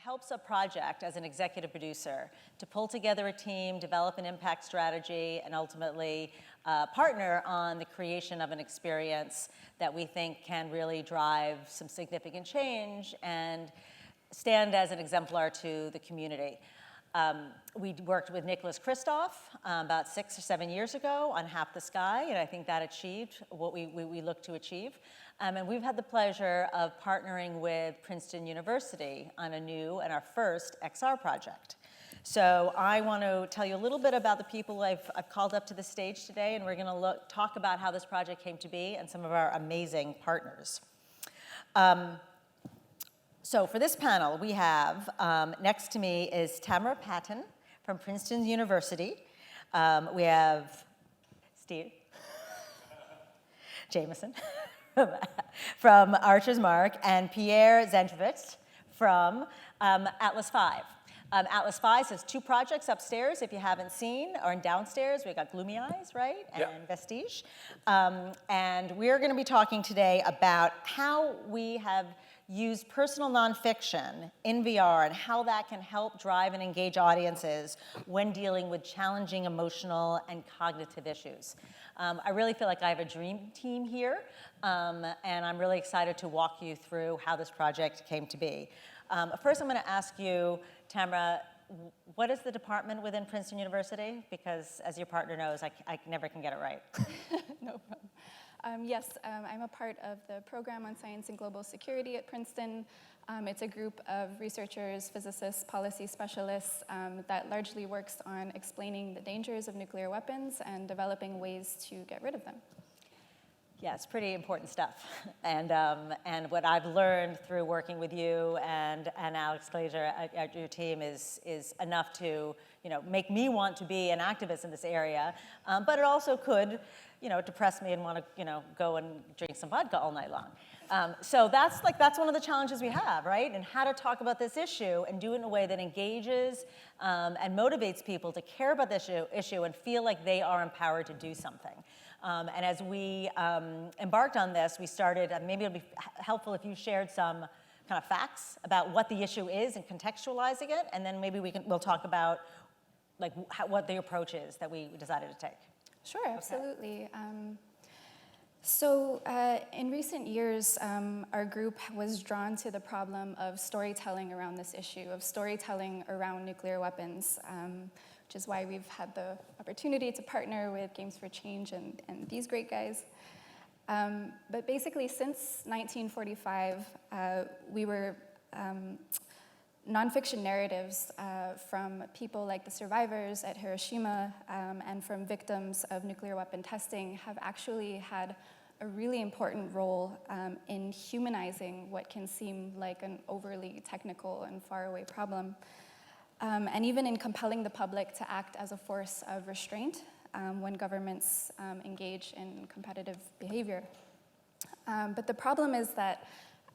helps a project as an executive producer to pull together a team, develop an impact strategy, and ultimately partner on the creation of an experience that we think can really drive some significant change and stand as an exemplar to the community. We worked with Nicholas Kristof about 6 or 7 years ago on Half the Sky, and I think that achieved what we look to achieve. And we've had the pleasure of partnering with Princeton University on a new and our first XR project. So I want to tell you a little bit about the people I've called up to the stage today, and we're going to talk about how this project came to be and some of our amazing partners. So for this panel, we have, next to me is Tamara Patton from Princeton University. We have Steve, Jamison from Archer's Mark, and Pierre Zandrowicz from Atlas V. Atlas V has 2 projects upstairs, if you haven't seen, or downstairs. We've got Gloomy Eyes, right? And Vestige. And we're going to be talking today about how we have used personal nonfiction in VR and how that can help drive and engage audiences when dealing with challenging emotional and cognitive issues. I really feel like I have a dream team here, and I'm really excited to walk you through how this project came to be. First, I'm going to ask you, Tamara, what is the department within Princeton University? Because as your partner knows, I never can get it right. No problem. Yes, I'm a part of the program on science and global security at Princeton. It's a group of researchers, physicists, policy specialists that largely works on explaining the dangers of nuclear weapons and developing ways to get rid of them. Yeah, it's pretty important stuff. And what I've learned through working with you and Alex Glazer at your team is enough to make me want to be an activist in this area. But it also could depress me and want to go and drink some vodka all night long. So that's one of the challenges we have, right? And how to talk about this issue and do it in a way that engages and motivates people to care about this issue and feel like they are empowered to do something. And as we embarked on this, we started, maybe it'll be helpful if you shared some kind of facts about what the issue is and contextualizing it, and then maybe we'll talk about what the approach is that we decided to take. Sure, absolutely. So in recent years, our group was drawn to the problem of storytelling around this issue, of storytelling around nuclear weapons, which is why we've had the opportunity to partner with Games for Change and these great guys. But basically, since 1945, we were nonfiction narratives from people like the survivors at Hiroshima and from victims of nuclear weapon testing have actually had a really important role in humanizing what can seem like an overly technical and faraway problem, and even in compelling the public to act as a force of restraint when governments engage in competitive behavior. But the problem is that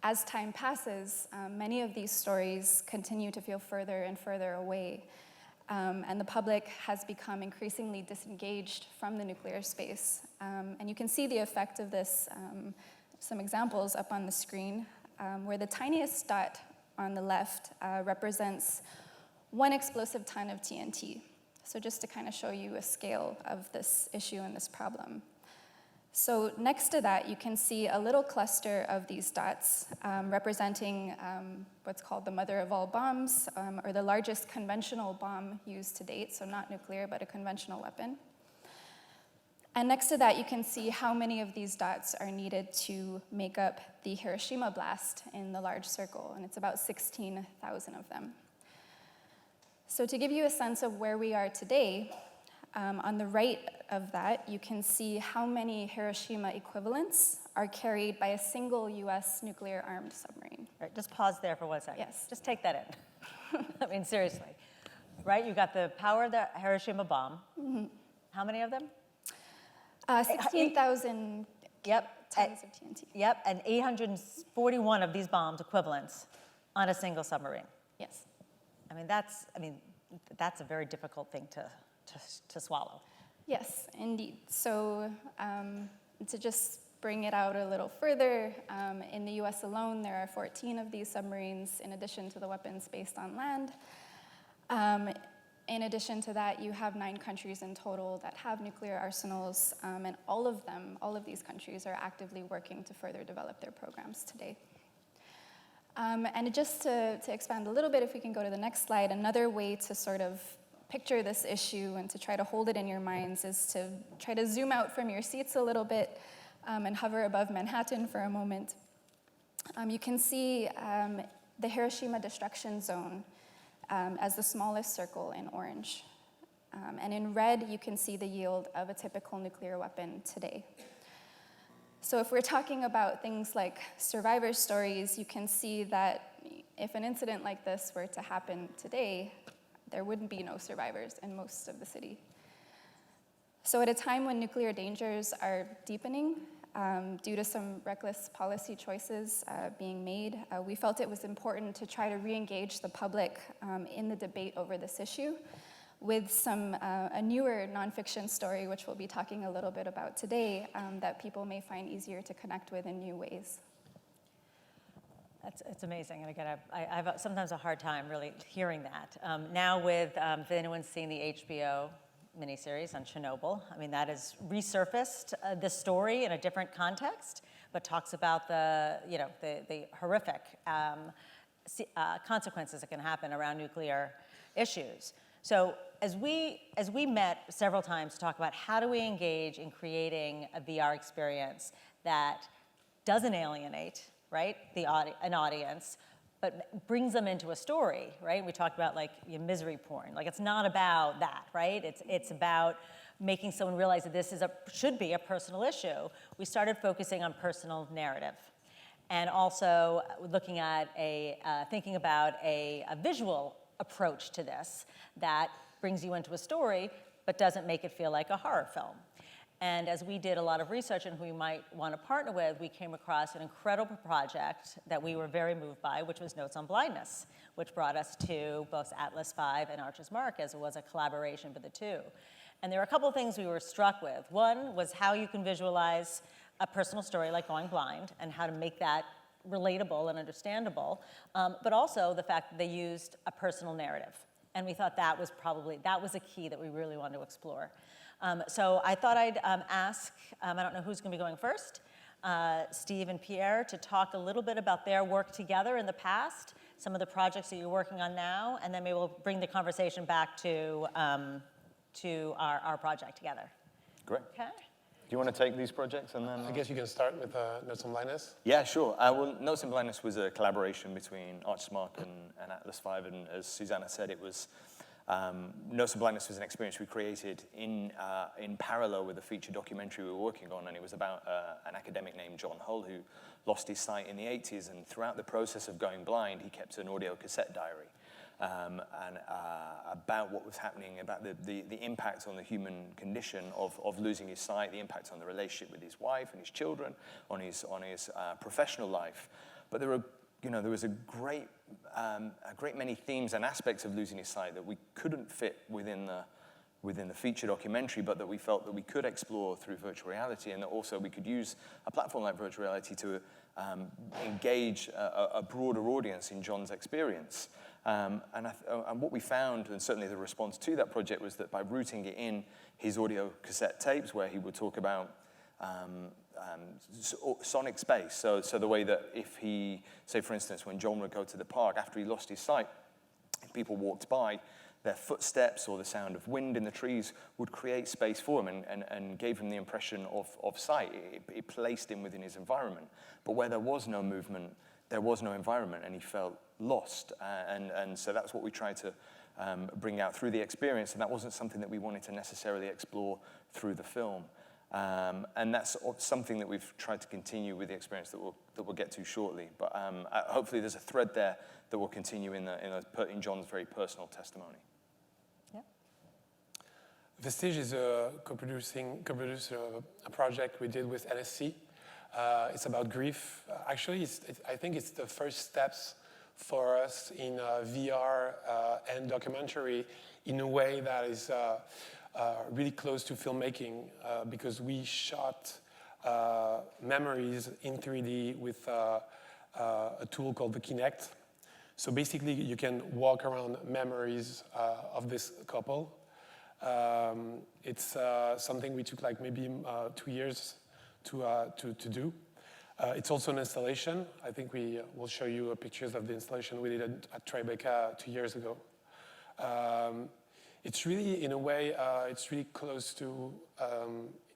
as time passes, many of these stories continue to feel further and further away, and the public has become increasingly disengaged from the nuclear space. And you can see the effect of this, some examples up on the screen, where the tiniest dot on the left represents 1 explosive ton of TNT. So just to kind of show you a scale of this issue and this problem. So next to that, you can see a little cluster of these dots representing what's called the mother of all bombs, or the largest conventional bomb used to date, so not nuclear, but a conventional weapon. And next to that, you can see how many of these dots are needed to make up the Hiroshima blast in the large circle, and it's about 16,000 of them. So to give you a sense of where we are today, on the right of that, you can see how many Hiroshima equivalents are carried by a single US nuclear-armed submarine. All right, just pause there for 1 second. Yes. Just take that in. I mean, seriously. Right, you got the power of the Hiroshima bomb. Mm-hmm. How many of them? 16,000 tons of TNT. Yep, and 841 of these bombs equivalents on a single submarine. Yes. I mean, that's a very difficult thing to swallow. Yes, indeed. So to just bring it out a little further, in the US alone, there are 14 of these submarines in addition to the weapons based on land. In addition to that, you have 9 countries in total that have nuclear arsenals, and all of these countries are actively working to further develop their programs today. And just to expand a little bit, if we can go to the next slide, another way to sort of picture this issue and to try to hold it in your minds is to try to zoom out from your seats a little bit and hover above Manhattan for a moment. You can see the Hiroshima destruction zone as the smallest circle in orange. And in red, you can see the yield of a typical nuclear weapon today. So if we're talking about things like survivor stories, you can see that if an incident like this were to happen today, there wouldn't be no survivors in most of the city. So at a time when nuclear dangers are deepening due to some reckless policy choices being made, we felt it was important to try to re-engage the public in the debate over this issue with a newer nonfiction story, which we'll be talking a little bit about today, that people may find easier to connect with in new ways. It's amazing, and again, I have sometimes a hard time really hearing that. Now with, if anyone's seen the HBO miniseries on Chernobyl, I mean, that has resurfaced the story in a different context, but talks about the horrific consequences that can happen around nuclear issues. So as we met several times to talk about how do we engage in creating a VR experience that doesn't alienate, right, an audience, but brings them into a story, right? We talked about like misery porn. Like it's not about that, right? It's about making someone realize that this should be a personal issue. We started focusing on personal narrative, and also looking at thinking about a visual approach to this that brings you into a story, but doesn't make it feel like a horror film. And as we did a lot of research on who we might want to partner with, we came across an incredible project that we were very moved by, which was Notes on Blindness, which brought us to both Atlas V and Archer's Mark, as it was a collaboration for the two. And there were a couple of things we were struck with. One was how you can visualize a personal story like going blind and how to make that relatable and understandable, but also the fact that they used a personal narrative. And we thought that was a key that we really wanted to explore. So I thought I'd ask, I don't know who's going to be going first, Steve and Pierre, to talk a little bit about their work together in the past, some of the projects that you're working on now, and then maybe we'll bring the conversation back to our project together. Great. Okay. Do you want to take these projects and then? I guess you can start with Notes on Blindness. Yeah, sure. Well, Notes on Blindness was a collaboration between Archer's Mark and Atlas V, and as Susanna said, it was Notes on Blindness was an experience we created in parallel with a feature documentary we were working on, and it was about an academic named John Hull who lost his sight in the 80s, and throughout the process of going blind, he kept an audio cassette diary. About what was happening, about the impact on the human condition of losing his sight, the impact on the relationship with his wife and his children, on his professional life. But there was a great many themes and aspects of losing his sight that we couldn't fit within the feature documentary, but that we felt that we could explore through virtual reality, and that also we could use a platform like virtual reality to engage a broader audience in John's experience. And what we found, and certainly the response to that project, was that by rooting it in his audio cassette tapes, where he would talk about sonic space, so the way that if he, say for instance, when John would go to the park after he lost his sight, if people walked by, their footsteps or the sound of wind in the trees would create space for him and gave him the impression of sight. It placed him within his environment. But where there was no movement, there was no environment, and he felt lost. And so that's what we tried to bring out through the experience, and that wasn't something that we wanted to necessarily explore through the film. And that's something that we've tried to continue with the experience that we'll get to shortly. But hopefully there's a thread there that will continue in John's very personal testimony. Yeah. Vestige is a co-producer of a project we did with LSC. It's about grief. Actually, I think it's the first steps for us in VR and documentary in a way that is really close to filmmaking, because we shot memories in 3D with a tool called the Kinect. So basically, you can walk around memories of this couple. It's something we took like maybe 2 years to do. It's also an installation. I think we will show you pictures of the installation we did at Tribeca 2 years ago. It's really, in a way, it's really close to,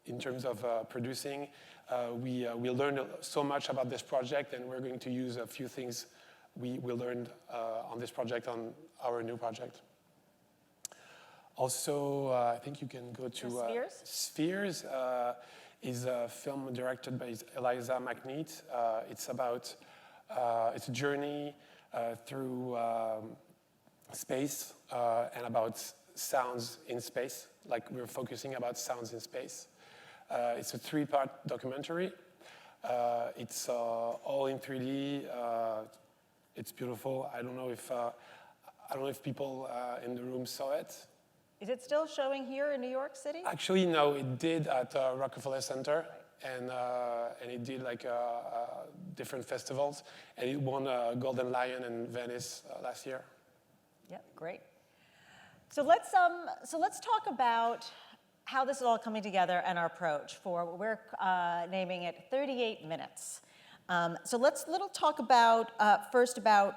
in terms of producing. We learned so much about this project, and we're going to use a few things we learned on this project, on our new project. Also, I think you can go to Spheres. Spheres is a film directed by Eliza McNeat. It's about, it's a journey through space and about sounds in space. Like, we're focusing about sounds in space. It's a 3-part documentary. It's all in 3D. It's beautiful. I don't know if people in the room saw it. Is it still showing here in New York City? Actually, no, it did at Rockefeller Center, and it did like different festivals, and it won a Golden Lion in Venice last year. Yeah, great. So let's talk about how this is all coming together and our approach for what we're naming it 38 minutes. So let's talk about first about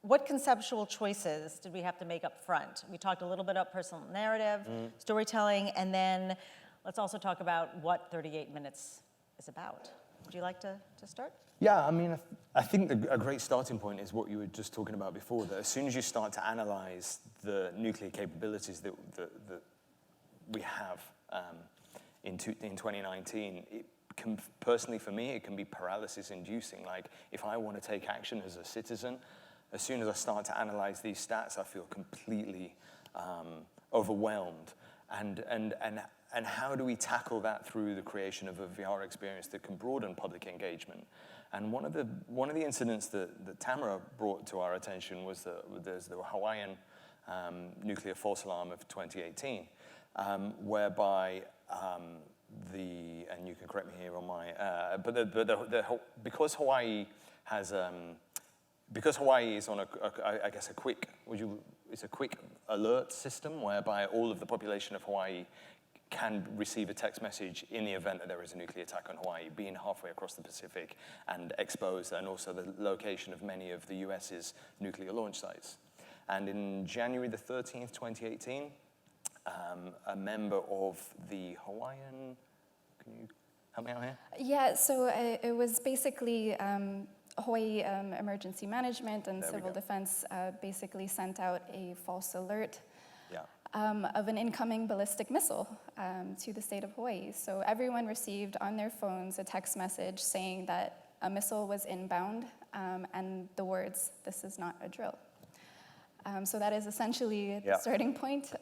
what conceptual choices did we have to make up front. We talked a little bit about personal narrative, storytelling, and then let's also talk about what 38 minutes is about. Would you like to start? Yeah, I mean, I think a great starting point is what you were just talking about before, that as soon as you start to analyze the nuclear capabilities that we have in 2019, it can, personally for me, it can be paralysis inducing. Like, if I want to take action as a citizen, as soon as I start to analyze these stats, I feel completely overwhelmed. And how do we tackle that through the creation of a VR experience that can broaden public engagement? And one of the incidents that Tamara brought to our attention was there's the Hawaiian nuclear false alarm of 2018, whereby and you can correct me here on my, because Hawaii is on a quick alert system whereby all of the population of Hawaii can receive a text message in the event that there is a nuclear attack on Hawaii, being halfway across the Pacific and exposed, and also the location of many of the US's nuclear launch sites. And in January the 13th, 2018, a member of the Hawaiian, can you help me out here? Yeah, so it was basically Hawaii Emergency Management and Civil Defense basically sent out a false alert of an incoming ballistic missile to the state of Hawaii. So everyone received on their phones a text message saying that a missile was inbound and the words, "This is not a drill." So that is essentially the starting point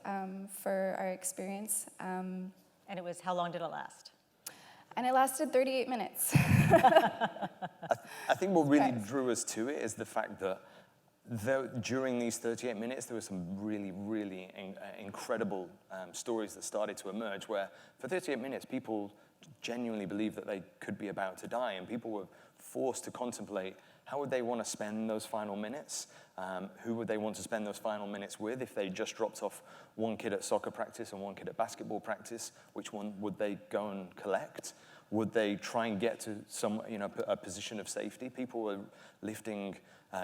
for our experience. And it was, how long did it last? And it lasted 38 minutes. I think what really drew us to it is the fact that during these 38 minutes, there were some really, really incredible stories that started to emerge where for 38 minutes, people genuinely believed that they could be about to die, and people were forced to contemplate how would they want to spend those final minutes? Who would they want to spend those final minutes with? If they just dropped off one kid at soccer practice and one kid at basketball practice, which one would they go and collect? Would they try and get to a position of safety? People were lifting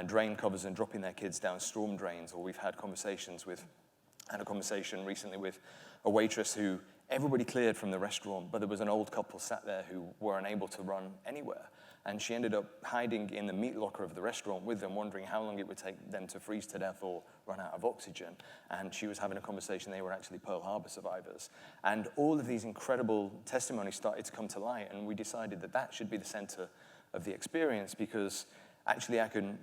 drain covers and dropping their kids down storm drains, or we've had had a conversation recently with a waitress who everybody cleared from the restaurant, but there was an old couple sat there who were unable to run anywhere. And she ended up hiding in the meat locker of the restaurant with them, wondering how long it would take them to freeze to death or run out of oxygen. And she was having a conversation. They were actually Pearl Harbor survivors. And all of these incredible testimonies started to come to light, and we decided that that should be the center of the experience, because actually I can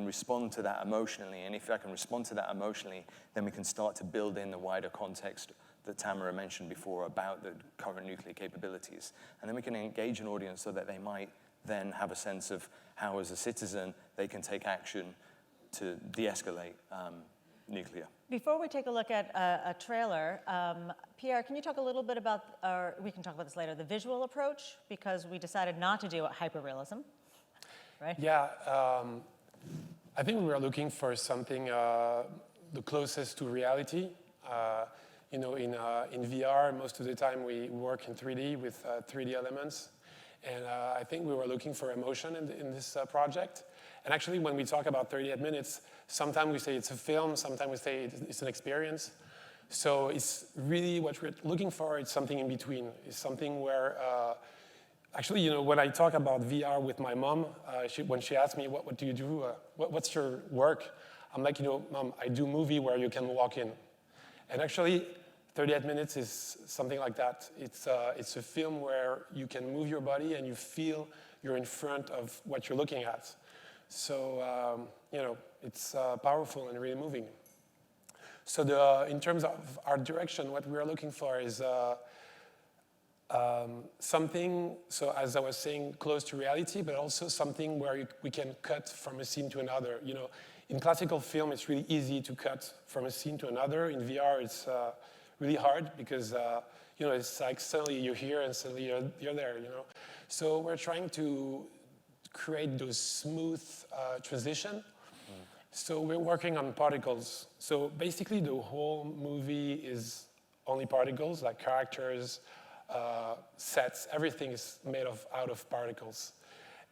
respond to that emotionally. And if I can respond to that emotionally, then we can start to build in the wider context that Tamara mentioned before about the current nuclear capabilities. And then we can engage an audience so that they might then have a sense of how, as a citizen, they can take action to de-escalate nuclear. Before we take a look at a trailer, Pierre, can you talk a little bit about, or we can talk about this later, the visual approach, because we decided not to do hyperrealism, right? Yeah, I think we were looking for something the closest to reality. You know, in VR, most of the time we work in 3D with 3D elements. And I think we were looking for emotion in this project. And actually, when we talk about 38 minutes, sometimes we say it's a film, sometimes we say it's an experience. So it's really what we're looking for, it's something in between. It's something where, actually, you know, when I talk about VR with my mom, when she asks me, what do you do? What's your work? I'm like, you know, Mom, I do movie where you can walk in. And actually, 38 minutes is something like that. It's a film where you can move your body and you feel you're in front of what you're looking at. So, you know, it's powerful and really moving. So in terms of art direction, what we are looking for is something, so as I was saying, close to reality, but also something where we can cut from a scene to another. You know, in classical film, it's really easy to cut from a scene to another. In VR, it's really hard because, you know, it's like suddenly you're here and suddenly you're there, you know. So we're trying to create those smooth transition. So we're working on particles. So basically the whole movie is only particles, like characters, sets, everything is made out of particles.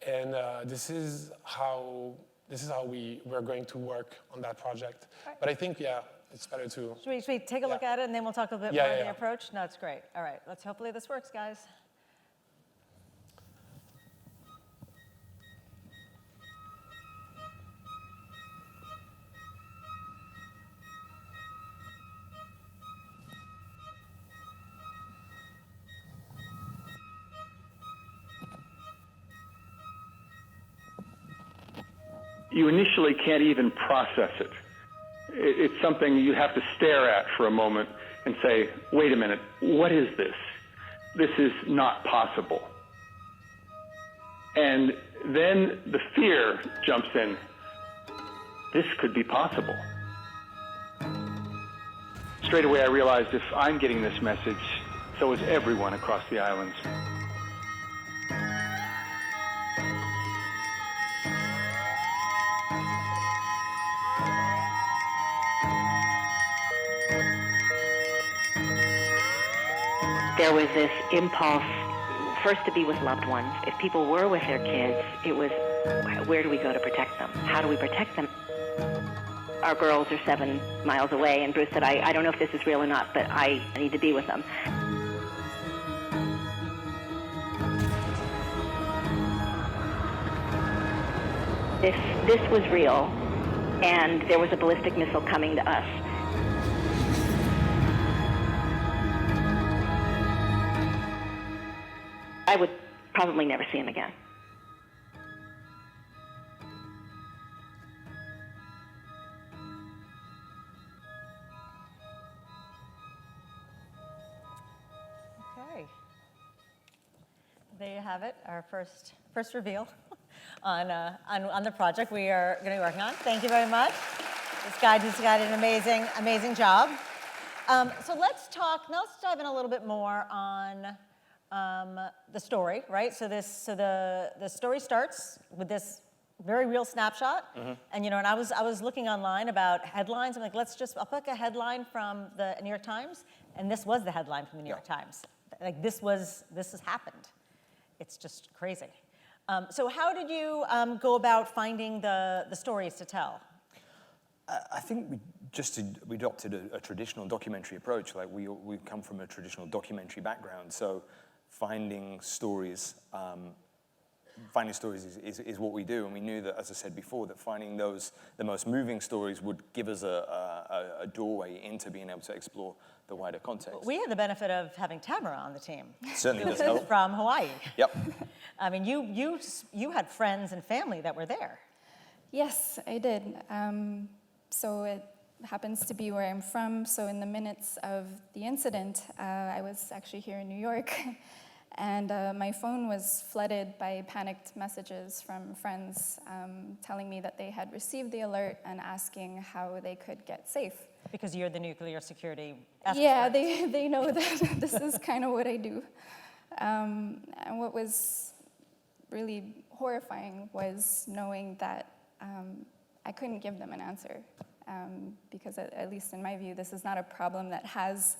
And this is how we're going to work on that project. Right. But I think, yeah, it's better to... Should we take a look at it and then we'll talk a bit more about the approach? No, it's great. All right, hopefully this works, guys. You initially can't even process it. It's something you have to stare at for a moment and say, wait a minute, what is this? This is not possible. And then the fear jumps in. This could be possible. Straight away I realized if I'm getting this message, so is everyone across the islands. There was this impulse, first to be with loved ones. If people were with their kids, it was, where do we go to protect them? How do we protect them? Our girls are 7 miles away, and Bruce said, I don't know if this is real or not, but I need to be with them. This was real, and there was a ballistic missile coming to us. I would probably never see him again. Okay. There you have it, our first reveal on the project we are going to be working on. Thank you very much. This guy just got an amazing job. So let's dive in a little bit more on the story, right? So the story starts with this very real snapshot, and you know, and I was looking online about headlines. I'm like, I'll pick a headline from the New York Times, and this was the headline from the New York Times. Like this has happened. It's just crazy. So how did you go about finding the stories to tell? I think we adopted a traditional documentary approach. Like we come from a traditional documentary background, so finding stories is what we do, and we knew that, as I said before, that finding the most moving stories would give us a doorway into being able to explore the wider context. We had the benefit of having Tamara on the team. Certainly does help. From Hawaii. Yep. I mean, you had friends and family that were there. Yes, I did. So it happens to be where I'm from. So in the minutes of the incident, I was actually here in New York. And my phone was flooded by panicked messages from friends telling me that they had received the alert and asking how they could get safe. Because you're the nuclear security expert. Yeah, they know that this is kind of what I do. And what was really horrifying was knowing that I couldn't give them an answer. Because at least in my view, this is not a problem that has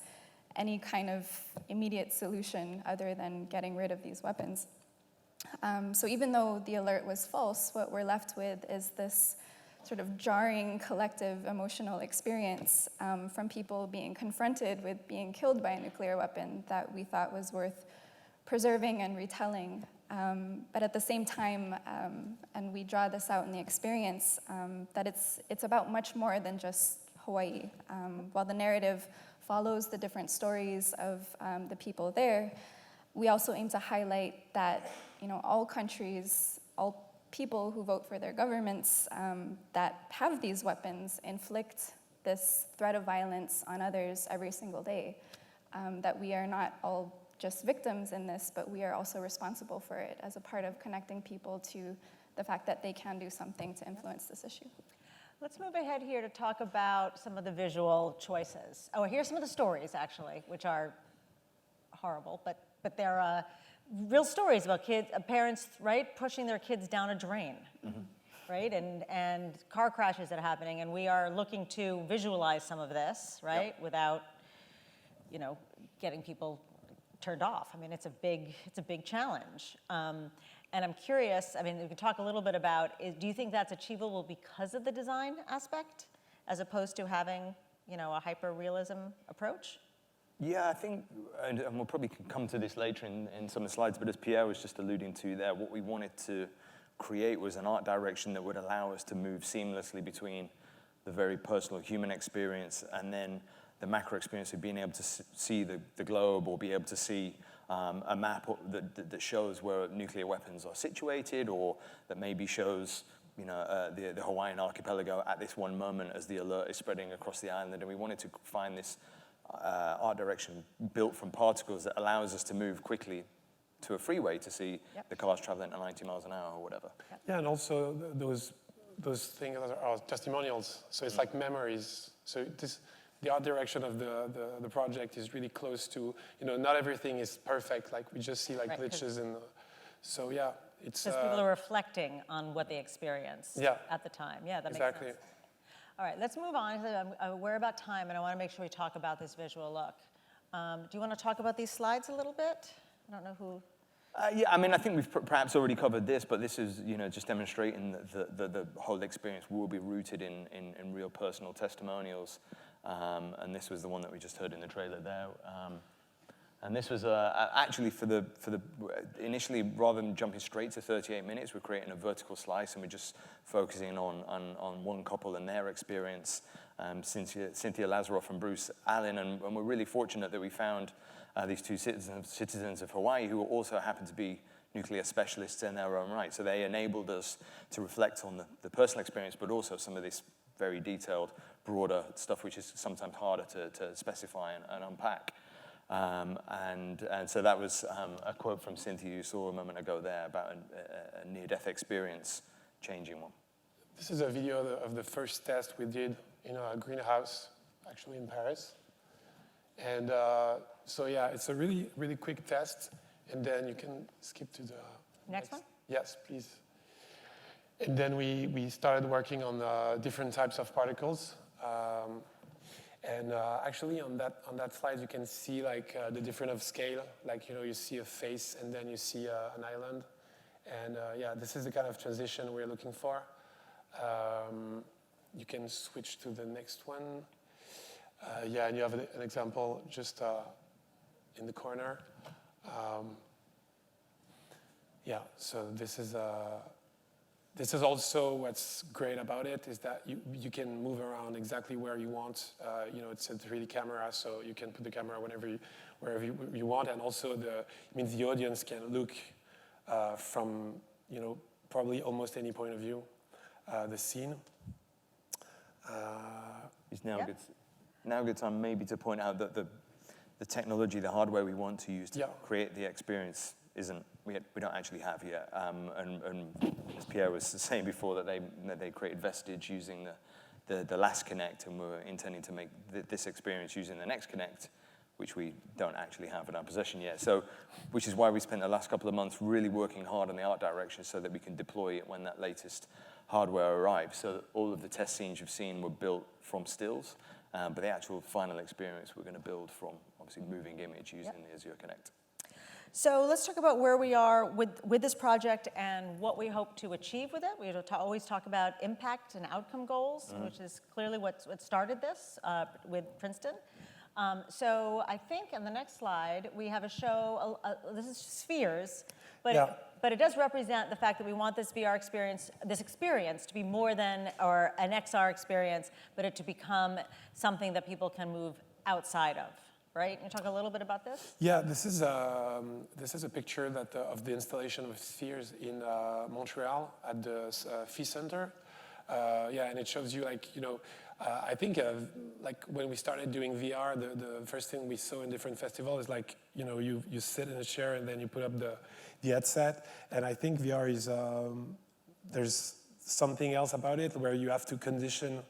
any kind of immediate solution other than getting rid of these weapons. So even though the alert was false, what we're left with is this sort of jarring collective emotional experience from people being confronted with being killed by a nuclear weapon that we thought was worth preserving and retelling. But at the same time, and we draw this out in the experience, that it's about much more than just Hawaii. While the narrative follows the different stories of the people there, we also aim to highlight that all countries, all people who vote for their governments that have these weapons inflict this threat of violence on others every single day. That we are not all just victims in this, but we are also responsible for it as a part of connecting people to the fact that they can do something to influence this issue. Let's move ahead here to talk about some of the visual choices. Oh, here's some of the stories, actually, which are horrible, but they're real stories about kids, parents, right, pushing their kids down a drain, right, and car crashes that are happening, and we are looking to visualize some of this, right, without, getting people turned off. I mean, it's a big challenge. And I'm curious, we can talk a little bit about, do you think that's achievable because of the design aspect, as opposed to having, a hyper-realism approach? Yeah, I think, and we'll probably come to this later in some of the slides, but as Pierre was just alluding to there, what we wanted to create was an art direction that would allow us to move seamlessly between the very personal human experience and then the macro experience of being able to see the globe, or be able to see a map that shows where nuclear weapons are situated, or that maybe shows the Hawaiian archipelago at this one moment as the alert is spreading across the island. And we wanted to find this art direction built from particles that allows us to move quickly to a freeway to see the cars traveling at 90 miles an hour or whatever. Yeah, and also those things are testimonials. So it's like memories. So the art direction of the project is really close to, not everything is perfect. Like we just see glitches in so yeah, it's because people are reflecting on what they experienced at the time. Yeah, that makes sense. All right, let's move on. We're about time, and I want to make sure we talk about this visual look. Do you want to talk about these slides a little bit? I don't know who. Yeah, I think we've perhaps already covered this, but this is, just demonstrating that the whole experience will be rooted in real personal testimonials. And this was the one that we just heard in the trailer there. And this was actually initially, rather than jumping straight to 38 minutes, we're creating a vertical slice, and we're just focusing on one couple and their experience, Cynthia Lazaroff and Bruce Allen. And we're really fortunate that we found these two citizens of Hawaii who also happen to be nuclear specialists in their own right. So they enabled us to reflect on the personal experience, but also some of this very detailed, broader stuff, which is sometimes harder to specify and unpack. And so that was a quote from Cynthia you saw a moment ago there about a near-death experience changing one. This is a video of the first test we did in a greenhouse, actually in Paris. And so yeah, it's a really, really quick test. And then you can skip to the next one? Yes, please. And then we started working on different types of particles. And actually on that slide, you can see the different of scale. You see a face and then you see an island. And yeah, this is the kind of transition we're looking for. You can switch to the next one. Yeah, and you have an example just in the corner. Yeah, so this is also what's great about it, is that you can move around exactly where you want. It's a 3D camera, so you can put the camera wherever you want, and also it means the audience can look from probably almost any point of view the scene. It's now a good time maybe to point out that the technology, the hardware we want to use to create the experience we don't actually have yet. And as Pierre was saying before, that they created Vestige using the the last Connect, and we're intending to make this experience using the next Connect, which we don't actually have in our possession yet. So, which is why we spent the last couple of months really working hard on the art direction so that we can deploy it when that latest hardware arrives. So all of the test scenes you've seen were built from stills, but the actual final experience we're going to build from, obviously, moving image using the Azure Connect. So let's talk about where we are with this project and what we hope to achieve with it. We always talk about impact and outcome goals, which is clearly what started this with Princeton. So I think on the next slide, we have a show, this is spheres, but it does represent the fact that we want this VR experience, to be more than or an XR experience, but it to become something that people can move outside of. Right? Can you talk a little bit about this? Yeah, this is a picture that of the installation of spheres in Montreal at the Phi Center. Yeah, and it shows you I think like when we started doing VR, the first thing we saw in different festivals is you sit in a chair and then you put up the headset, and I think VR is there's something else about it where you have to condition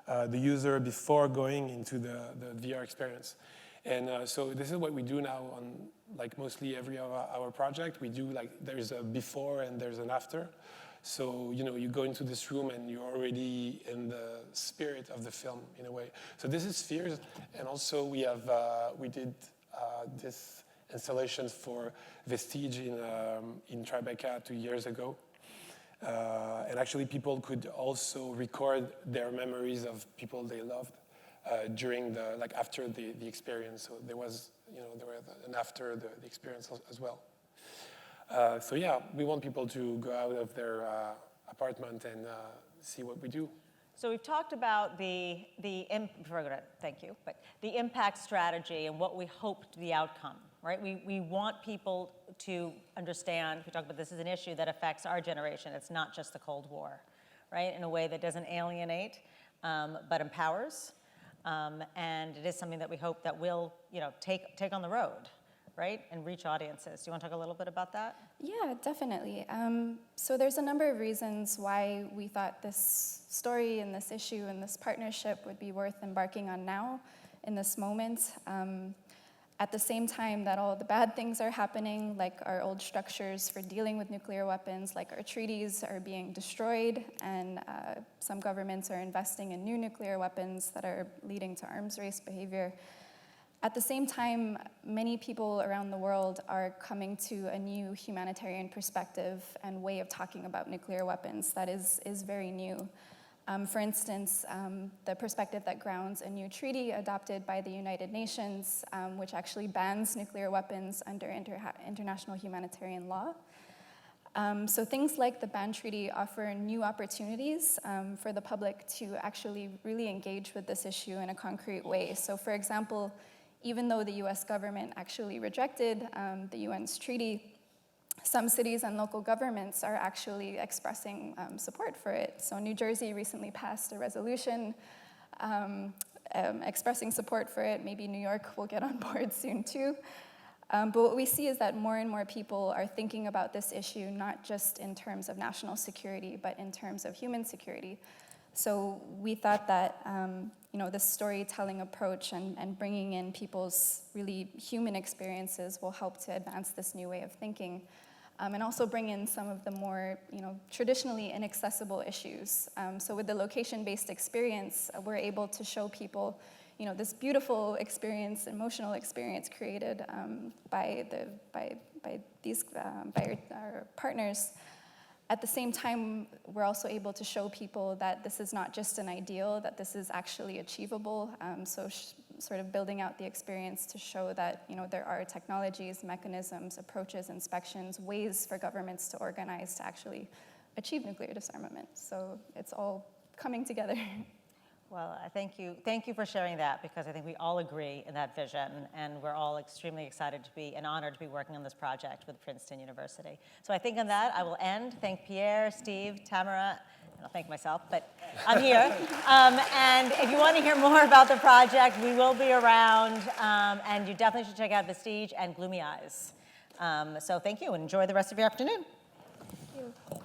the user before going into the VR experience. And so this is what we do now on mostly every of our project. We do there's a before and there's an after. So you go into this room and you're already in the spirit of the film in a way. So this is Spheres, and also we did this installation for Vestige in Tribeca 2 years ago. And actually people could also record their memories of people they loved. During after the experience, so there was an after the experience as well. So yeah, we want people to go out of their apartment and see what we do. So we've talked about thank you, but the impact strategy and what we hope to the outcome, right? We want people to understand. We talk about this as an issue that affects our generation. It's not just the Cold War, right? In a way that doesn't alienate, but empowers. And it is something that we hope that will, take on the road, right, and reach audiences. Do you want to talk a little bit about that? Yeah, definitely. So there's a number of reasons why we thought this story and this issue and this partnership would be worth embarking on now, in this moment. At the same time that all the bad things are happening, like our old structures for dealing with nuclear weapons, like our treaties are being destroyed, and some governments are investing in new nuclear weapons that are leading to arms race behavior. At the same time, many people around the world are coming to a new humanitarian perspective and way of talking about nuclear weapons that is very new. For instance, the perspective that grounds a new treaty adopted by the United Nations, which actually bans nuclear weapons under international humanitarian law. So things like the ban treaty offer new opportunities for the public to actually really engage with this issue in a concrete way. So for example, even though the US government actually rejected the UN's treaty, some cities and local governments are actually expressing support for it. So New Jersey recently passed a resolution expressing support for it. Maybe New York will get on board soon too. But what we see is that more and more people are thinking about this issue, not just in terms of national security, but in terms of human security. So we thought that this storytelling approach and bringing in people's really human experiences will help to advance this new way of thinking. And also bring in some of the more, traditionally inaccessible issues. So with the location-based experience, we're able to show people, this beautiful experience, emotional experience created by our partners. At the same time, we're also able to show people that this is not just an ideal, that this is actually achievable. Sort of building out the experience to show that there are technologies, mechanisms, approaches, inspections, ways for governments to organize to actually achieve nuclear disarmament. So it's all coming together. Well, thank you. Thank you for sharing that, because I think we all agree in that vision, and we're all extremely excited to be and honored to be working on this project with Princeton University. So I think on that, I will end. Thank Pierre, Steve, Tamara. I'll thank myself, but I'm here. And if you want to hear more about the project, we will be around, and you definitely should check out Vestige and Gloomy Eyes. So thank you, and enjoy the rest of your afternoon. Thank you.